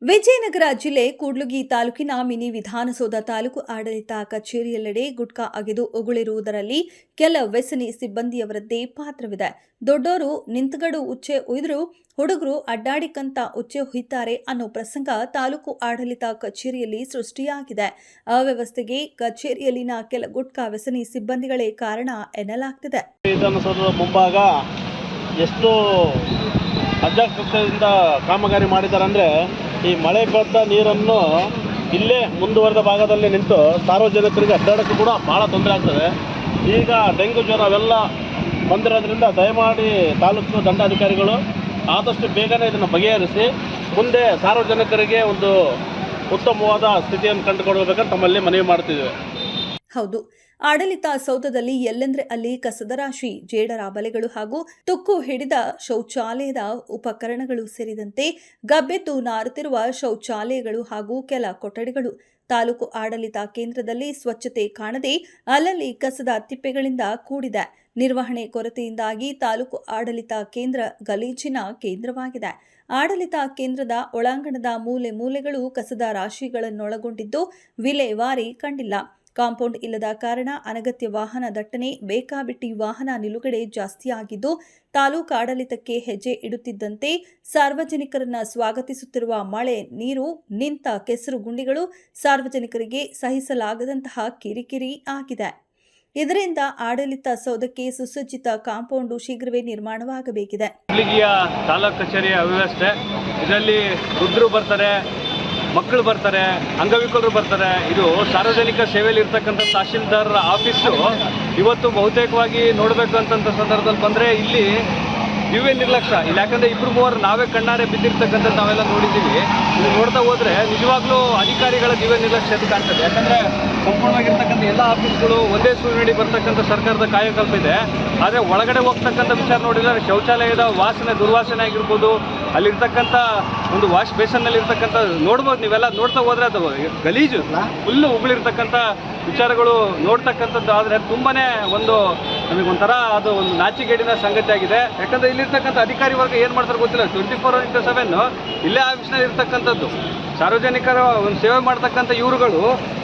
ವಿಜಯನಗರ ಜಿಲ್ಲೆ ಕೂಡ್ಲಿಗಿ ತಾಲೂಕಿನ ಮಿನಿ ವಿಧಾನಸೌಧ ತಾಲೂಕು ಆಡಳಿತ ಕಚೇರಿಯೆಲ್ಲೆಡೆ ಗುಟ್ಕಾ ಅಗೆದು ಉಗುಳಿರುವುದರಲ್ಲಿ ಕೆಲ ವ್ಯಸನಿ ಸಿಬ್ಬಂದಿಯವರದ್ದೇ ಪಾತ್ರವಿದೆ. ದೊಡ್ಡೋರು ನಿಂತಗಡು ಉಚ್ಚೆ ಒಯ್ದರೂ ಹುಡುಗರು ಅಡ್ಡಾಡಿಕಂತ ಉಚ್ಚೆ ಹೊಯ್ತಾರೆ ಅನ್ನೋ ಪ್ರಸಂಗ ತಾಲೂಕು ಆಡಳಿತ ಕಚೇರಿಯಲ್ಲಿ ಸೃಷ್ಟಿಯಾಗಿದೆ. ಅವ್ಯವಸ್ಥೆಗೆ ಕಚೇರಿಯಲ್ಲಿನ ಕೆಲ ಗುಟ್ಕಾ ವ್ಯಸನಿ ಸಿಬ್ಬಂದಿಗಳೇ ಕಾರಣ ಎನ್ನಲಾಗ್ತಿದೆ. ವಿಧಾನಸೌಧದ ಮುಂಭಾಗ ಎಷ್ಟು ಅಜಾಗರೂಕತೆಯಿಂದ ಕಾಮಗಾರಿ ಮಾಡಿದ್ದಾರೆ ಅಂದರೆ, ಈ ಮಳೆ ಕೊಟ್ಟ ನೀರನ್ನು ಇಲ್ಲೇ ಮುಂದುವರೆದ ಭಾಗದಲ್ಲಿ ನಿಂತು ಸಾರ್ವಜನಿಕರಿಗೆ ಅಡ್ಡಾಡೋಕ್ಕೂ ಕೂಡ ಭಾಳ ತೊಂದರೆ ಆಗ್ತದೆ. ಈಗ ಡೆಂಗು ಜ್ವರ ಅವೆಲ್ಲ ಬಂದಿರೋದ್ರಿಂದ ದಯಮಾಡಿ ತಾಲೂಕು ದಂಡಾಧಿಕಾರಿಗಳು ಆದಷ್ಟು ಬೇಗನೆ ಇದನ್ನು ಬಗೆಹರಿಸಿ ಮುಂದೆ ಸಾರ್ವಜನಿಕರಿಗೆ ಒಂದು ಉತ್ತಮವಾದ ಸ್ಥಿತಿಯನ್ನು ಕಂಡುಕೊಡಬೇಕಂತ ತಮ್ಮಲ್ಲಿ ಮನವಿ ಮಾಡ್ತಿದ್ದೇವೆ. ಹೌದು, ಆಡಳಿತ ಸೌಧದಲ್ಲಿ ಎಲ್ಲೆಂದ್ರೆ ಅಲ್ಲಿ ಕಸದ ರಾಶಿ, ಜೇಡರ ಬಲೆಗಳು ಹಾಗೂ ತುಕ್ಕು ಹಿಡಿದ ಶೌಚಾಲಯದ ಉಪಕರಣಗಳು ಸೇರಿದಂತೆ ಗಬ್ಬೆದ್ದು ನಾರುತ್ತಿರುವ ಶೌಚಾಲಯಗಳು ಹಾಗೂ ಕೆಲ ಕೊಠಡಿಗಳು. ತಾಲೂಕು ಆಡಳಿತ ಕೇಂದ್ರದಲ್ಲಿ ಸ್ವಚ್ಛತೆ ಕಾಣದೆ ಅಲ್ಲಲ್ಲಿ ಕಸದ ತಿಪ್ಪೆಗಳಿಂದ ಕೂಡಿದೆ. ನಿರ್ವಹಣೆ ಕೊರತೆಯಿಂದಾಗಿ ತಾಲೂಕು ಆಡಳಿತ ಕೇಂದ್ರ ಗಲೀಜಿನ ಕೇಂದ್ರವಾಗಿದೆ. ಆಡಳಿತ ಕೇಂದ್ರದ ಒಳಾಂಗಣದ ಮೂಲೆ ಮೂಲೆಗಳು ಕಸದ ರಾಶಿಗಳನ್ನೊಳಗೊಂಡಿದ್ದು ವಿಲೇವಾರಿ ಕಂಡಿಲ್ಲ. ಕಾಂಪೌಂಡ್ ಇಲ್ಲದ ಕಾರಣ ಅನಗತ್ಯ ವಾಹನ ದಟ್ಟಣೆ, ಬೇಕಾಬಿಟ್ಟಿ ವಾಹನ ನಿಲುಗಡೆ ಜಾಸ್ತಿಯಾಗಿದ್ದು, ತಾಲೂಕು ಆಡಳಿತಕ್ಕೆ ಹೆಜ್ಜೆ ಇಡುತ್ತಿದ್ದಂತೆ ಸಾರ್ವಜನಿಕರನ್ನ ಸ್ವಾಗತಿಸುತ್ತಿರುವ ಮಳೆ ನೀರು, ನಿಂತ ಕೆಸರು ಗುಂಡಿಗಳು ಸಾರ್ವಜನಿಕರಿಗೆ ಸಹಿಸಲಾಗದಂತಹ ಕಿರಿಕಿರಿ ಆಗಿದೆ. ಇದರಿಂದ ಆಡಳಿತ ಸೌಧಕ್ಕೆ ಸುಸಜ್ಜಿತ ಕಾಂಪೌಂಡ್ ಶೀಘ್ರವೇ ನಿರ್ಮಾಣವಾಗಬೇಕಿದೆ. ತಾಲೂಕು ಕಚೇರಿಯ ಅವ್ಯವಸ್ಥೆ, ಇದರಲ್ಲಿ ವೃದ್ಧರು ಬರ್ತಾರೆ, ಮಕ್ಕಳು ಬರ್ತಾರೆ, ಅಂಗವಿಕಲರು ಬರ್ತಾರೆ. ಇದು ಸಾರ್ವಜನಿಕ ಸೇವೆಯಲ್ಲಿ ಇರ್ತಕ್ಕಂಥ ತಹಶೀಲ್ದಾರ್ ಆಫೀಸು ಇವತ್ತು ಬಹುತೇಕವಾಗಿ ನೋಡಬೇಕು ಅಂತಂಥ ಸಂದರ್ಭದಲ್ಲಿ ಬಂದರೆ ಇಲ್ಲಿ ದಿವ್ಯ ನಿರ್ಲಕ್ಷ್ಯ ಇಲ್ಲ. ಯಾಕಂದರೆ ಇಬ್ಬರು ಮೂವರು ನಾವೇ ಕಣ್ಣಾರೆ ಬಿದ್ದಿರ್ತಕ್ಕಂಥದ್ದು ನಾವೆಲ್ಲ ನೋಡಿದ್ದೀವಿ. ಇದು ನೋಡ್ತಾ ಹೋದರೆ ನಿಜವಾಗ್ಲೂ ಅಧಿಕಾರಿಗಳ ದಿವ್ಯ ನಿರ್ಲಕ್ಷ್ಯ ಅಂತ ಕಾಣ್ತದೆ. ಯಾಕಂದರೆ ಸಂಪೂರ್ಣವಾಗಿರ್ತಕ್ಕಂಥ ಎಲ್ಲ ಆಫೀಸ್ಗಳು ಒಂದೇ ಸೂರಿನಡಿ ಬರ್ತಕ್ಕಂಥ ಸರ್ಕಾರದ ಕಾಯಕಲ್ಪ ಇದೆ. ಆದರೆ ಒಳಗಡೆ ಹೋಗ್ತಕ್ಕಂಥ ವಿಚಾರ ನೋಡಿದರೆ ಶೌಚಾಲಯದ ವಾಸನೆ, ದುರ್ವಾಸನೆ ಆಗಿರ್ಬೋದು, ಅಲ್ಲಿರ್ತಕ್ಕಂಥ ಒಂದು ವಾಶ್ ಬೇಸನ್ನಲ್ಲಿ ಇರ್ತಕ್ಕಂಥ ನೋಡ್ಬೋದು. ನೀವೆಲ್ಲ ನೋಡ್ತಾ ಹೋದರೆ ಅದು ಗಲೀಜು ಫುಲ್ಲು ಉಗುಳಿರ್ತಕ್ಕಂಥ ವಿಚಾರಗಳು ನೋಡ್ತಕ್ಕಂಥದ್ದು. ಆದರೆ ತುಂಬಾ ನಮಗೊಂಥರ ಅದು ಒಂದು ನಾಚಿಗೇಡಿನ ಸಂಗತಿ ಆಗಿದೆ. ಯಾಕಂದರೆ ಇಲ್ಲಿರ್ತಕ್ಕಂಥ ಅಧಿಕಾರಿ ವರ್ಗ ಏನು ಮಾಡ್ತಾರೆ ಗೊತ್ತಿಲ್ಲ. 24/7 ಇಲ್ಲೇ ಆಫೀಸ್ನಲ್ಲಿ ಇರ್ತಕ್ಕಂಥದ್ದು. ಸಾರ್ವಜನಿಕರ ಒಂದು ಸೇವೆ ಮಾಡ್ತಕ್ಕಂಥ ಇವರುಗಳು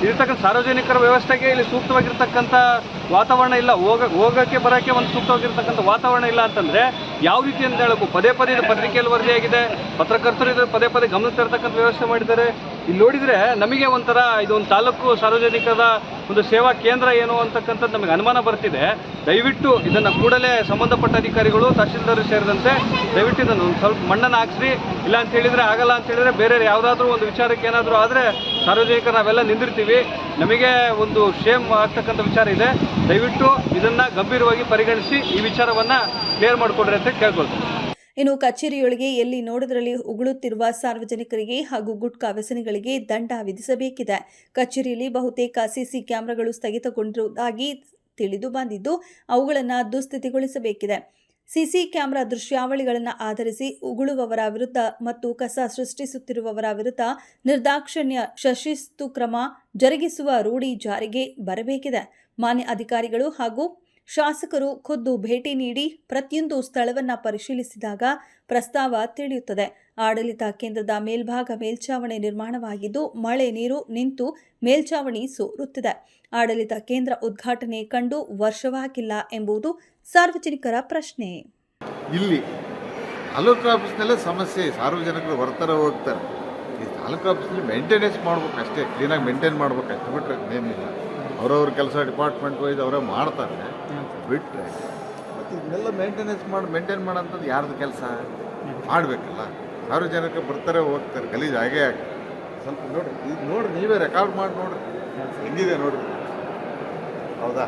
ಇರ್ತಕ್ಕಂಥ ಸಾರ್ವಜನಿಕರ ವ್ಯವಸ್ಥೆಗೆ ಇಲ್ಲಿ ಸೂಕ್ತವಾಗಿರ್ತಕ್ಕಂಥ ವಾತಾವರಣ ಇಲ್ಲ. ಹೋಗೋಕ್ಕೆ ಬರೋಕ್ಕೆ ಒಂದು ಸೂಕ್ತವಾಗಿರ್ತಕ್ಕಂಥ ವಾತಾವರಣ ಇಲ್ಲ ಅಂತಂದರೆ ಯಾವ ರೀತಿ ಅಂತ ಹೇಳಬೇಕು. ಪದೇ ಪದೇ ಇದು ಪತ್ರಿಕೆಯಲ್ಲಿ ವರದಿಯಾಗಿದೆ, ಪತ್ರಕರ್ತರು ಇದ್ರೆ ಪದೇ ಪದೇ ಗಮನ ತರ್ತಕ್ಕಂಥ ವ್ಯವಸ್ಥೆ ಮಾಡಿದ್ದಾರೆ. ಇಲ್ಲಿ ನೋಡಿದರೆ ನಮಗೆ ಒಂಥರ ಇದೊಂದು ತಾಲೂಕು ಸಾರ್ವಜನಿಕರ ಒಂದು ಸೇವಾ ಕೇಂದ್ರ ಏನು ಅಂತಕ್ಕಂಥದ್ದು ನಮಗೆ ಅನುಮಾನ ಬರ್ತಿದೆ. ದಯವಿಟ್ಟು ಇದನ್ನು ಕೂಡಲೇ ಸಂಬಂಧಪಟ್ಟ ಅಧಿಕಾರಿಗಳು, ತಹಶೀಲ್ದಾರ್ ಸೇರಿದಂತೆ ದಯವಿಟ್ಟು ಇದನ್ನು ಒಂದು ಸ್ವಲ್ಪ ಮಣ್ಣನ್ನು ಹಾಕಿಸ್ರಿ. ಇಲ್ಲ ಅಂತ ಹೇಳಿದರೆ ಆಗಲ್ಲ ಅಂತ ಹೇಳಿದರೆ ಬೇರೆ ಯಾವುದಾದ್ರೂ ಒಂದು ವಿಚಾರಕ್ಕೆ ಏನಾದರೂ ಆದರೆ ಸಾರ್ವಜನಿಕರು ನಾವೆಲ್ಲ ನಿಂದಿರ್ತೀವಿ. ನಮಗೆ ಒಂದು ಶೇಮ್ ಆಗ್ತಕ್ಕಂಥ ವಿಚಾರ ಇದೆ. ದಯವಿಟ್ಟು ಇದನ್ನು ಗಂಭೀರವಾಗಿ ಪರಿಗಣಿಸಿ ಈ ವಿಚಾರವನ್ನು ಕ್ಲಿಯರ್ ಮಾಡಿಕೊಡ್ರಿ ಅಂತ ಕೇಳ್ಕೊಳ್ತೀನಿ. ಇನ್ನು ಕಚೇರಿಯೊಳಗೆ ಎಲ್ಲಿ ನೋಡಿದ್ರಲ್ಲಿ ಉಗುಳುತ್ತಿರುವ ಸಾರ್ವಜನಿಕರಿಗೆ ಹಾಗೂ ಗುಟ್ಕಾ ವ್ಯಸನಿಗಳಿಗೆ ದಂಡ ವಿಧಿಸಬೇಕಿದೆ. ಕಚೇರಿಯಲ್ಲಿ ಬಹುತೇಕ ಸಿಸಿ ಕ್ಯಾಮೆರಾಗಳು ಸ್ಥಗಿತಗೊಂಡಿರುವುದಾಗಿ ತಿಳಿದು ಬಂದಿದ್ದು, ಅವುಗಳನ್ನು ದುಸ್ಥಿತಿಗೊಳಿಸಬೇಕಿದೆ. ಸಿಸಿ ಕ್ಯಾಮೆರಾ ದೃಶ್ಯಾವಳಿಗಳನ್ನು ಆಧರಿಸಿ ಉಗುಳುವವರ ವಿರುದ್ಧ ಮತ್ತು ಕಸ ಸೃಷ್ಟಿಸುತ್ತಿರುವವರ ವಿರುದ್ಧ ನಿರ್ದಾಕ್ಷಣ್ಯ ಶಿಸ್ತು ಕ್ರಮ ಜರುಗಿಸುವ ರೂಢಿ ಜಾರಿಗೆ ಬರಬೇಕಿದೆ. ಮಾನ್ಯ ಅಧಿಕಾರಿಗಳು ಹಾಗೂ ಶಾಸಕರು ಖುದ್ದು ಭೇಟಿ ನೀಡಿ ಪ್ರತಿಯೊಂದು ಸ್ಥಳವನ್ನು ಪರಿಶೀಲಿಸಿದಾಗ ಪ್ರಸ್ತಾವ ತಿಳಿಯುತ್ತದೆ. ಆಡಳಿತ ಕೇಂದ್ರದ ಮೇಲ್ಭಾಗ ಮೇಲ್ಛಾವಣಿ ನಿರ್ಮಾಣವಾಗಿದ್ದು, ಮಳೆ ನೀರು ನಿಂತು ಮೇಲ್ಛಾವಣಿ ಸೋರುತ್ತಿದೆ. ಆಡಳಿತ ಕೇಂದ್ರ ಉದ್ಘಾಟನೆ ಕಂಡು ವರ್ಷವಾಗಿಲ್ಲ ಎಂಬುದು ಸಾರ್ವಜನಿಕರ ಪ್ರಶ್ನೆ. ಇಲ್ಲಿ ತಾಲೂಕು ಆಫೀಸ್ನಲ್ಲೇ ಸಮಸ್ಯೆ. ಸಾರ್ವಜನಿಕರು ಬರ್ತಾರೆ ಹೋಗ್ತಾರೆ. ಈ ತಾಲೂಕು ಆಫೀಸ್ನಲ್ಲಿ ಮೇಂಟೆನೆನ್ಸ್ ಮಾಡ್ಬೇಕು ಅಷ್ಟೇ, ಕ್ಲೀನಾಗಿ ಮೇಂಟೈನ್ ಮಾಡ್ಬೇಕು ಅಷ್ಟೇ, ಬಿಟ್ಟರೆ ಏನಿಲ್ಲ. ಅವ್ರವ್ರ ಕೆಲಸ ಡಿಪಾರ್ಟ್ಮೆಂಟ್ ವೈಸ್ ಅವರೇ ಮಾಡ್ತಾರೆ. ಬಿಟ್ಟರೆ ಮತ್ತು ಇದನ್ನೆಲ್ಲ ಮೇಂಟೈನ್ ಮಾಡೋಂಥದ್ದು ಯಾರ್ದು ಕೆಲಸ ಮಾಡಬೇಕಲ್ಲ. ಸಾರ್ವಜನಿಕರು ಬರ್ತಾರೆ ಹೋಗ್ತಾರೆ, ಗಲೀಜು ಹಾಗೇ ಆಗ್ತದೆ. ಸ್ವಲ್ಪ ನೋಡಿರಿ, ಇದು ನೋಡಿರಿ, ನೀವೇ ರೆಕಾರ್ಡ್ ಮಾಡಿ ನೋಡಿರಿ ಹೆಂಗಿದೆ ನೋಡಿರಿ. ಹೌದಾ?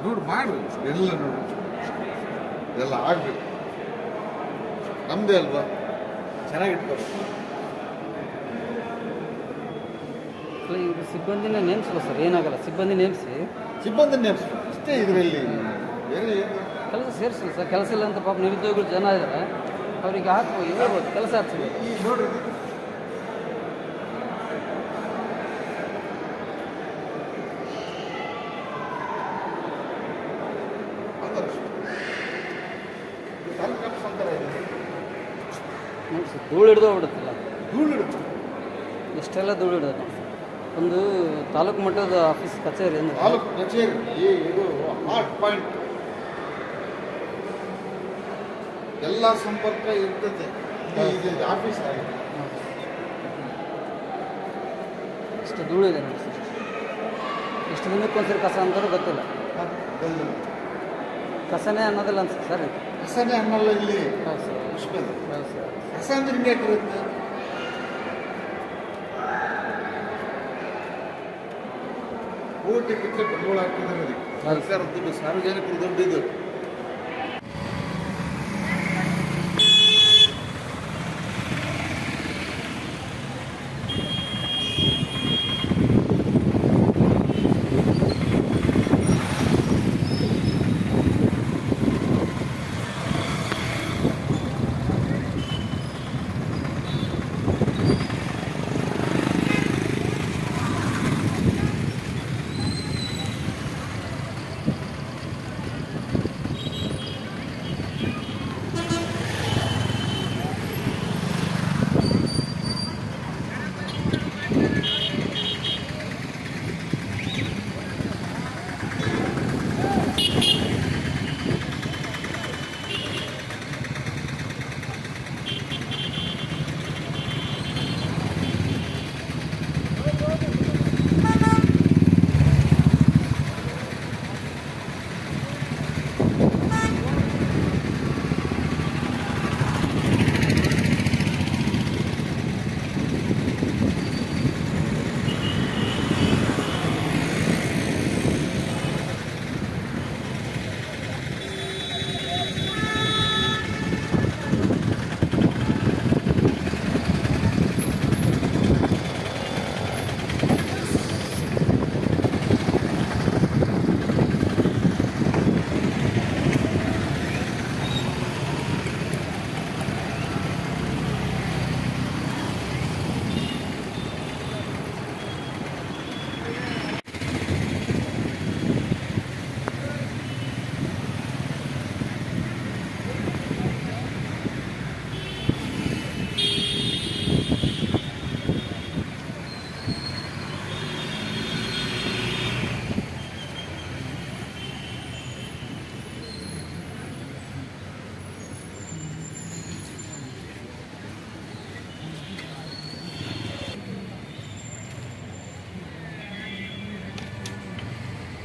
ನೋಡಿ ಮಾಡಿ ಎಲ್ಲ ನೋಡಿ, ಇದೆಲ್ಲ ಆಗಬೇಕು. ನಮ್ಮದೇ ಅಲ್ವಾ, ಚೆನ್ನಾಗಿಟ್ಕೋಬೇಕು. ಇವರು ಸಿಬ್ಬಂದಿನ ನೇಮಿಸಲ್ಲ ಸರ್, ಏನಾಗಲ್ಲ. ಸಿಬ್ಬಂದಿ ನೇಮಿಸಿ ಅಷ್ಟೇ. ಇದರಲ್ಲಿ ಬೇರೆ ಕೆಲಸ ಸೇರಿಸಲ್ಲ ಸರ್. ಕೆಲಸ ಇಲ್ಲ ಅಂತ ಪಾಪ ನಿರುದ್ಯೋಗಿಗಳು ಜನ ಇದ್ದಾರೆ, ಅವರಿಗೆ ಹಾಕ್ಬೋದು, ಹೇಳ್ಬೋದು, ಕೆಲಸ ಹಚ್ಬೇಕು. ಈ ನೋಡ್ರಿ, ತಾಲೂಕು ಆಫೀಸ್ ಅಂತಾರೆ. ನೋಡಿ ಸರ್ ಧೂಳು ಹಿಡಿದು ಹೋಗ್ಬಿಡುತ್ತಲ್ಲ, ಧೂಳು ಹಿಡಿದು ಎಷ್ಟೆಲ್ಲ ಧೂಳು ಹಿಡಿದು ನೋಡಿ ಸರ್. ಒಂದು ತಾಲೂಕು ಮಟ್ಟದ ಆಫೀಸ್ ಕಚೇರಿ ಅಂದರೆ ತಾಲೂಕು ಕಚೇರಿ ಇದು ಹಾರ್ಟ್ ಪಾಯಿಂಟ್, ಎಲ್ಲ ಸಂಪರ್ಕ ಇರ್ತದೆ ಇದು ಆಫೀಸ್ ಆಗಿದೆ. ಇಷ್ಟು ಧೂಳು ಇದೆ ನೋಡಿ ಸರ್. ಎಷ್ಟು ದಿನಕ್ಕೊಂದ್ಸರಿ ಕಸ ಅಂತಾರೋ ಗೊತ್ತಿಲ್ಲ, ಕಸನೇ ಅನ್ನೋದಿಲ್ಲ ಅನ್ಸುತ್ತೆ ಸರ್ ಇದು. ಕಸನೇ ಅನ್ನಲ್ಲ ಇಲ್ಲಿ ಹೌದು ಸರ್, ಪುಷ್ಪದ ಹೌದು ಸರ್. ಕಸ ಅಂದ್ರೆ ಹಿಂಗೆ ಇರುತ್ತೆ. ಕೋಟಿ ಕಿತ್ತಲೆ ಬಂಡವಾಳ ಹಾಕಿದ್ದಾರೆ ಅದಕ್ಕೆ. ಸರ್ಕಾರದ ದುಡ್ಡು, ಸಾರ್ವಜನಿಕರ ದುಡ್ಡು ಇದು.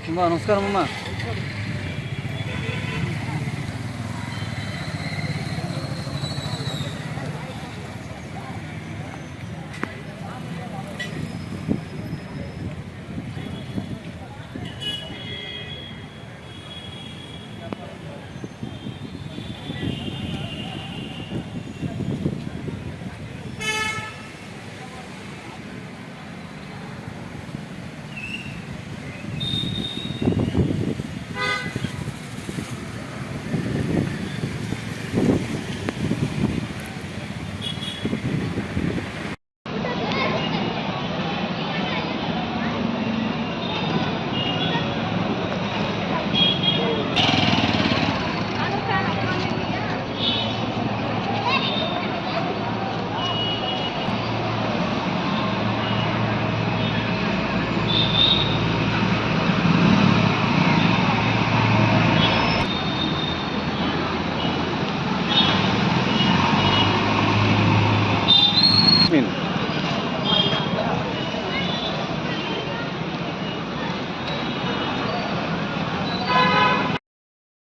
ತುಂಬ ನಮಸ್ಕಾರ ಮಮ್ಮ.